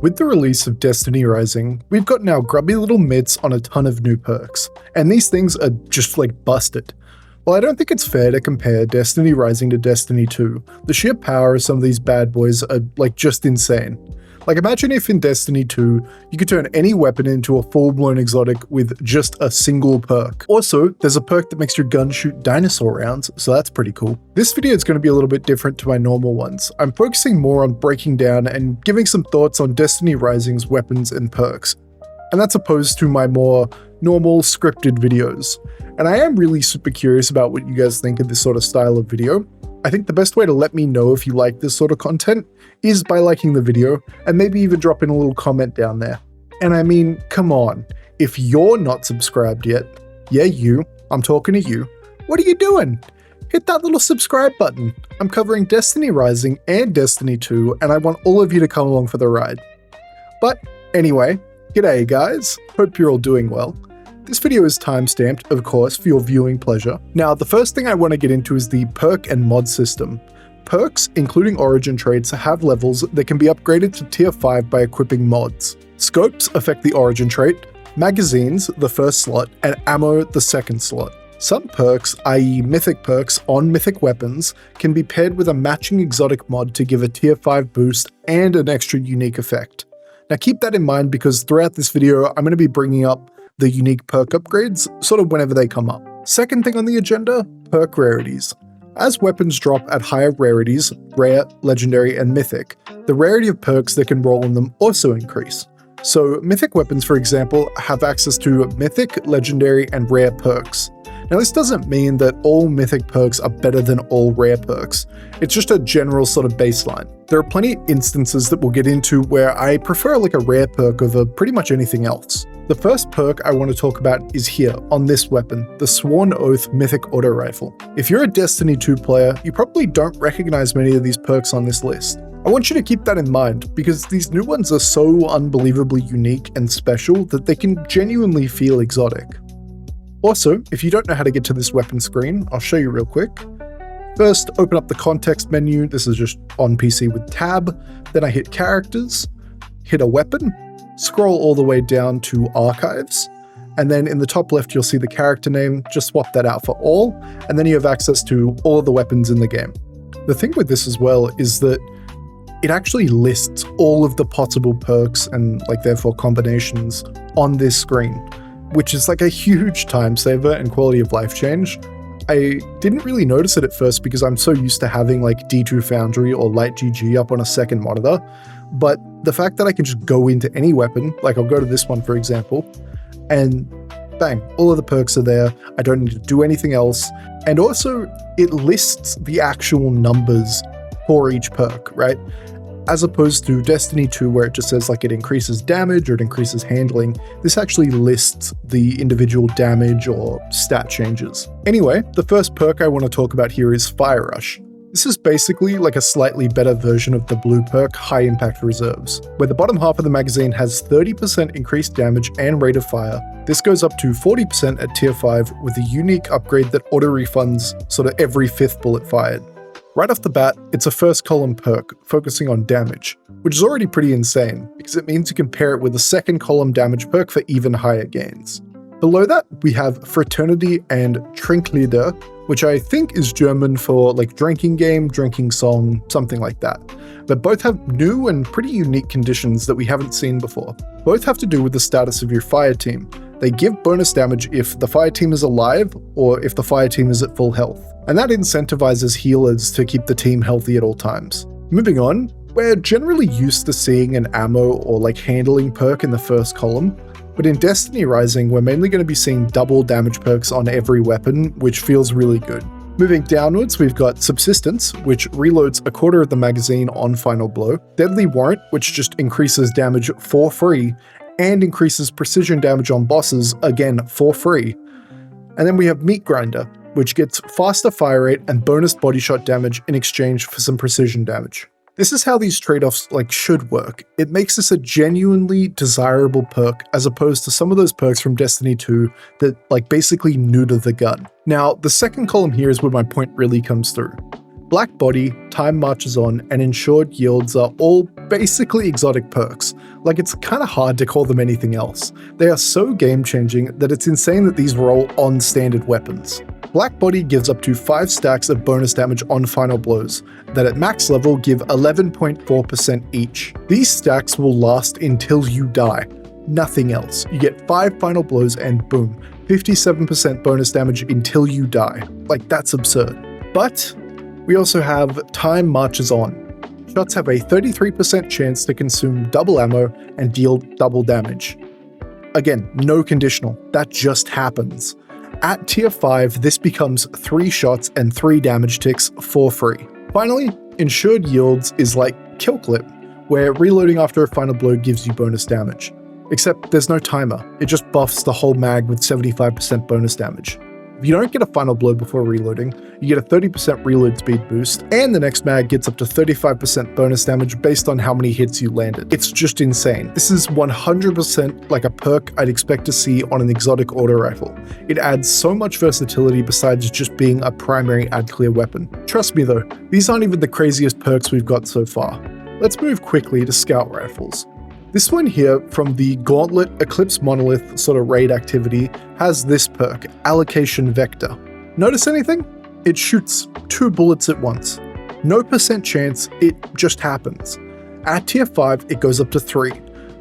With the release of Destiny Rising, we've got now grubby little mitts on a ton of new perks, and these things are just like busted. While I don't think it's fair to compare Destiny Rising to Destiny 2, the sheer power of some of these bad boys are like just insane. Like imagine if in Destiny 2, you could turn any weapon into a full-blown exotic with just a single perk. Also, there's a perk that makes your gun shoot dinosaur rounds, so that's pretty cool. This video is going to be a little bit different to my normal ones. I'm focusing more on breaking down and giving some thoughts on Destiny Rising's weapons and perks. And that's opposed to my more normal scripted videos. And I am really super curious about what you guys think of this sort of style of video. I think the best way to let me know if you like this sort of content is by liking the video and maybe even dropping a little comment down there. And I mean, come on, if you're not subscribed yet, yeah you, I'm talking to you, what are you doing? Hit that little subscribe button. I'm covering Destiny Rising and Destiny 2 and I want all of you to come along for the ride. But anyway, g'day guys, hope you're all doing well. This video is timestamped, of course, for your viewing pleasure. Now, the first thing I want to get into is the Perk and Mod system. Perks, including origin traits, have levels that can be upgraded to tier 5 by equipping mods. Scopes affect the origin trait, magazines, the first slot, and ammo, the second slot. Some perks, i.e. mythic perks on mythic weapons, can be paired with a matching exotic mod to give a tier 5 boost and an extra unique effect. Now keep that in mind because throughout this video, I'm going to be bringing up the unique perk upgrades, sort of whenever they come up. Second thing on the agenda, perk rarities. As weapons drop at higher rarities, rare, legendary, and mythic, the rarity of perks that can roll on them also increase. So mythic weapons, for example, have access to mythic, legendary, and rare perks. Now this doesn't mean that all mythic perks are better than all rare perks, it's just a general sort of baseline. There are plenty of instances that we'll get into where I prefer like a rare perk over pretty much anything else. The first perk I want to talk about is here, on this weapon, the Sworn Oath Mythic Auto Rifle. If you're a Destiny 2 player, you probably don't recognize many of these perks on this list. I want you to keep that in mind, because these new ones are so unbelievably unique and special that they can genuinely feel exotic. Also, if you don't know how to get to this weapon screen, I'll show you real quick. First, open up the context menu. This is just on PC with tab. Then I hit characters, hit a weapon, scroll all the way down to archives, and then in the top left you'll see the character name. Just swap that out for all, and then you have access to all of the weapons in the game. The thing with this as well is that it actually lists all of the possible perks and like therefore combinations on this screen, which is like a huge time saver and quality of life change. I didn't really notice it at first because I'm so used to having like D2 Foundry or Light GG up on a second monitor, but the fact that I can just go into any weapon, like I'll go to this one for example, and bang, all of the perks are there, I don't need to do anything else, and also it lists the actual numbers for each perk, right? As opposed to Destiny 2 where it just says like it increases damage or it increases handling, this actually lists the individual damage or stat changes. Anyway, the first perk I want to talk about here is Fire Rush. This is basically like a slightly better version of the blue perk High Impact Reserves, where the bottom half of the magazine has 30% increased damage and rate of fire. This goes up to 40% at tier 5 with a unique upgrade that auto-refunds sort of every 5th bullet fired. Right off the bat, it's a first column perk focusing on damage, which is already pretty insane because it means you can pair it with a second column damage perk for even higher gains. Below that, we have Fraternity and Trinklieder, which I think is German for like drinking game, drinking song, something like that. But both have new and pretty unique conditions that we haven't seen before. Both have to do with the status of your fire team. They give bonus damage if the fire team is alive or if the fire team is at full health. And that incentivizes healers to keep the team healthy at all times. Moving on, we're generally used to seeing an ammo or like handling perk in the first column, but in Destiny Rising, we're mainly going to be seeing double damage perks on every weapon, which feels really good. Moving downwards, we've got Subsistence, which reloads a quarter of the magazine on final blow, Deadly Warrant, which just increases damage for free, and increases precision damage on bosses, again for free. And then we have Meat Grinder, which gets faster fire rate and bonus body shot damage in exchange for some precision damage. This is how these trade-offs like should work. It makes this a genuinely desirable perk as opposed to some of those perks from Destiny 2 that like basically neuter the gun. Now, the second column here is where my point really comes through. Black Body, Time Marches On, and Ensured Yields are all basically exotic perks. Like, it's kinda hard to call them anything else. They are so game-changing that it's insane that these roll on standard weapons. Black Body gives up to 5 stacks of bonus damage on final blows, that at max level give 11.4% each. These stacks will last until you die, nothing else. You get 5 final blows and boom, 57% bonus damage until you die. Like, that's absurd. But we also have Time Marches On. Shots have a 33% chance to consume double ammo and deal double damage. Again, no conditional, that just happens. At tier 5, this becomes 3 shots and 3 damage ticks for free. Finally, Ensured Yields is like Kill Clip, where reloading after a final blow gives you bonus damage. Except there's no timer, it just buffs the whole mag with 75% bonus damage. If you don't get a final blow before reloading, you get a 30% reload speed boost, and the next mag gets up to 35% bonus damage based on how many hits you landed. It's just insane. This is 100% like a perk I'd expect to see on an exotic auto rifle. It adds so much versatility besides just being a primary ad clear weapon. Trust me though, these aren't even the craziest perks we've got so far. Let's move quickly to scout rifles. This one here from the Gauntlet Eclipse Monolith sort of raid activity has this perk, Allocation Vector. Notice anything? It shoots 2 bullets at once. No percent chance, it just happens. At tier 5, it goes up to 3,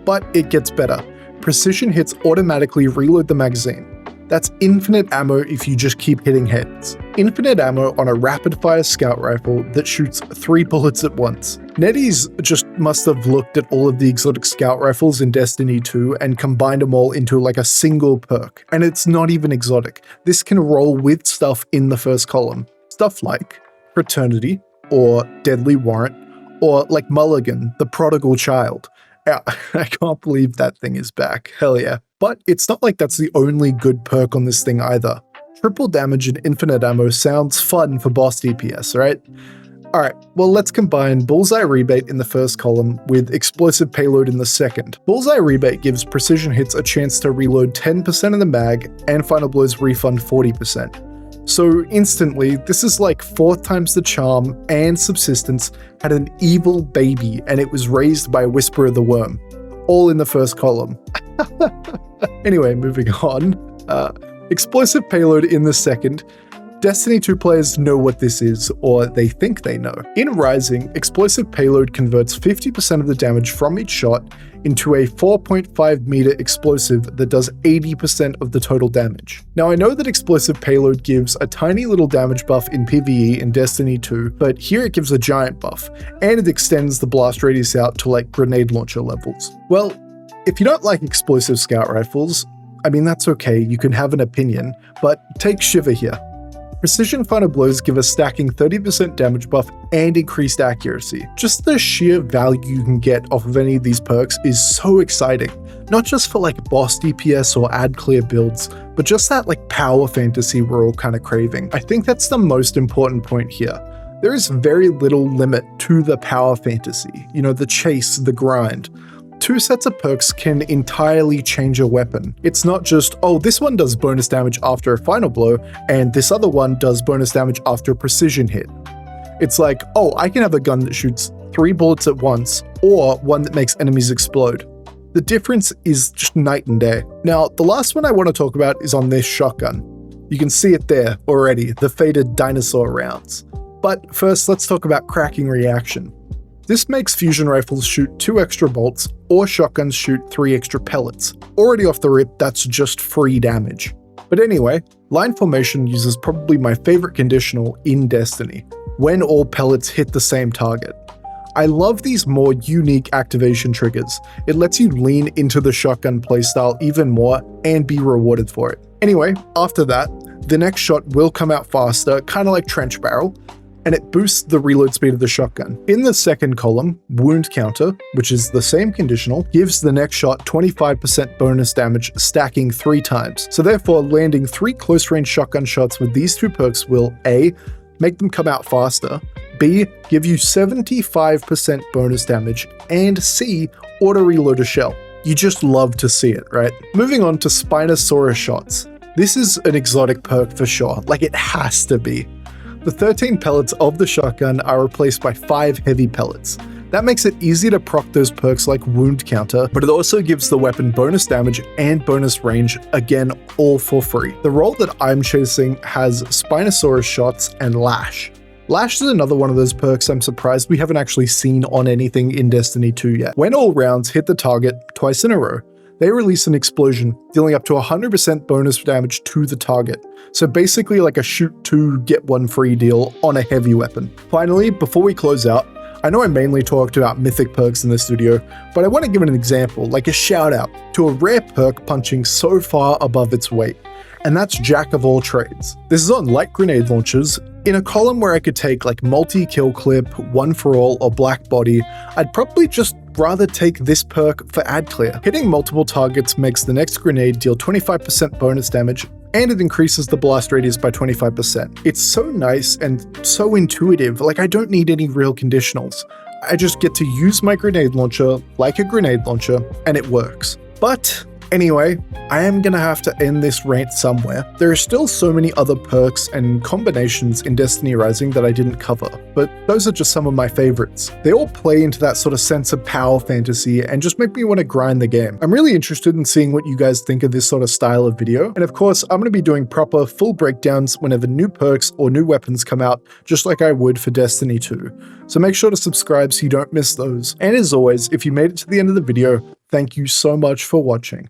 but it gets better. Precision hits automatically reload the magazine. That's infinite ammo if you just keep hitting heads. Infinite ammo on a rapid-fire scout rifle that shoots 3 bullets at once. NetEase just must have looked at all of the exotic scout rifles in Destiny 2 and combined them all into like a single perk. And it's not even exotic. This can roll with stuff in the first column. Stuff like Fraternity, or Deadly Warrant, or like Mulligan, the Prodigal Child. I can't believe that thing is back. Hell yeah. But it's not like that's the only good perk on this thing either. Triple damage and infinite ammo sounds fun for boss DPS, right? Alright, well let's combine Bullseye Rebate in the first column with Explosive Payload in the second. Bullseye Rebate gives precision hits a chance to reload 10% of the mag, and final blows refund 40%. So instantly, this is like 4 times the charm and subsistence had an evil baby and it was raised by Whisper of the Worm. All in the first column. Anyway, moving on. Explosive Payload in the second. Destiny 2 players know what this is, or they think they know. In Rising, Explosive Payload converts 50% of the damage from each shot into a 4.5 meter explosive that does 80% of the total damage. Now I know that Explosive Payload gives a tiny little damage buff in PvE in Destiny 2, but here it gives a giant buff, and it extends the blast radius out to like grenade launcher levels. Well, if you don't like explosive scout rifles, I mean that's okay, you can have an opinion, but take Shiver here. Precision final blows give a stacking 30% damage buff and increased accuracy. Just the sheer value you can get off of any of these perks is so exciting. Not just for like boss DPS or ad clear builds, but just that like power fantasy we're all kind of craving. I think that's the most important point here. There is very little limit to the power fantasy, you know, the chase, the grind. 2 sets of perks can entirely change a weapon. It's not just, oh, this one does bonus damage after a final blow, and this other one does bonus damage after a precision hit. It's like, oh, I can have a gun that shoots 3 bullets at once, or one that makes enemies explode. The difference is just night and day. Now, the last one I want to talk about is on this shotgun. You can see it there already, the faded dinosaur rounds. But first, let's talk about cracking reaction. This makes fusion rifles shoot 2 extra bolts, or shotguns shoot 3 extra pellets. Already off the rip, that's just free damage. But anyway, line formation uses probably my favorite conditional in Destiny, when all pellets hit the same target. I love these more unique activation triggers. It lets you lean into the shotgun playstyle even more and be rewarded for it. Anyway, after that, the next shot will come out faster, kind of like Trench Barrel, and it boosts the reload speed of the shotgun. In the second column, Wound Counter, which is the same conditional, gives the next shot 25% bonus damage, stacking 3 times. So therefore, landing 3 close-range shotgun shots with these 2 perks will A, make them come out faster, B, give you 75% bonus damage, and C, auto-reload a shell. You just love to see it, right? Moving on to Spinosaurus shots. This is an exotic perk for sure, like it has to be. The 13 pellets of the shotgun are replaced by 5 heavy pellets. That makes it easy to proc those perks like Wound Counter, but it also gives the weapon bonus damage and bonus range, again, all for free. The role that I'm chasing has Spinosaurus shots and Lash. Lash is another one of those perks I'm surprised we haven't actually seen on anything in Destiny 2 yet. When all rounds hit the target twice in a row, they release an explosion, dealing up to 100% bonus damage to the target. So basically like a shoot 2, get 1 free deal on a heavy weapon. Finally, before we close out, I know I mainly talked about mythic perks in this video, but I want to give an example, like a shout out, to a rare perk punching so far above its weight. And that's Jack of all trades. This is on light grenade launchers. In a column where I could take like multi-kill clip, one for all, or black body, I'd probably just rather take this perk for ad clear. Hitting multiple targets makes the next grenade deal 25% bonus damage, and it increases the blast radius by 25%. It's so nice and so intuitive, like I don't need any real conditionals. I just get to use my grenade launcher like a grenade launcher, and it works. But anyway, I am gonna have to end this rant somewhere. There are still so many other perks and combinations in Destiny Rising that I didn't cover, but those are just some of my favorites. They all play into that sort of sense of power fantasy and just make me want to grind the game. I'm really interested in seeing what you guys think of this sort of style of video, and of course, I'm gonna be doing proper full breakdowns whenever new perks or new weapons come out, just like I would for Destiny 2. So make sure to subscribe so you don't miss those. And as always, if you made it to the end of the video, thank you so much for watching.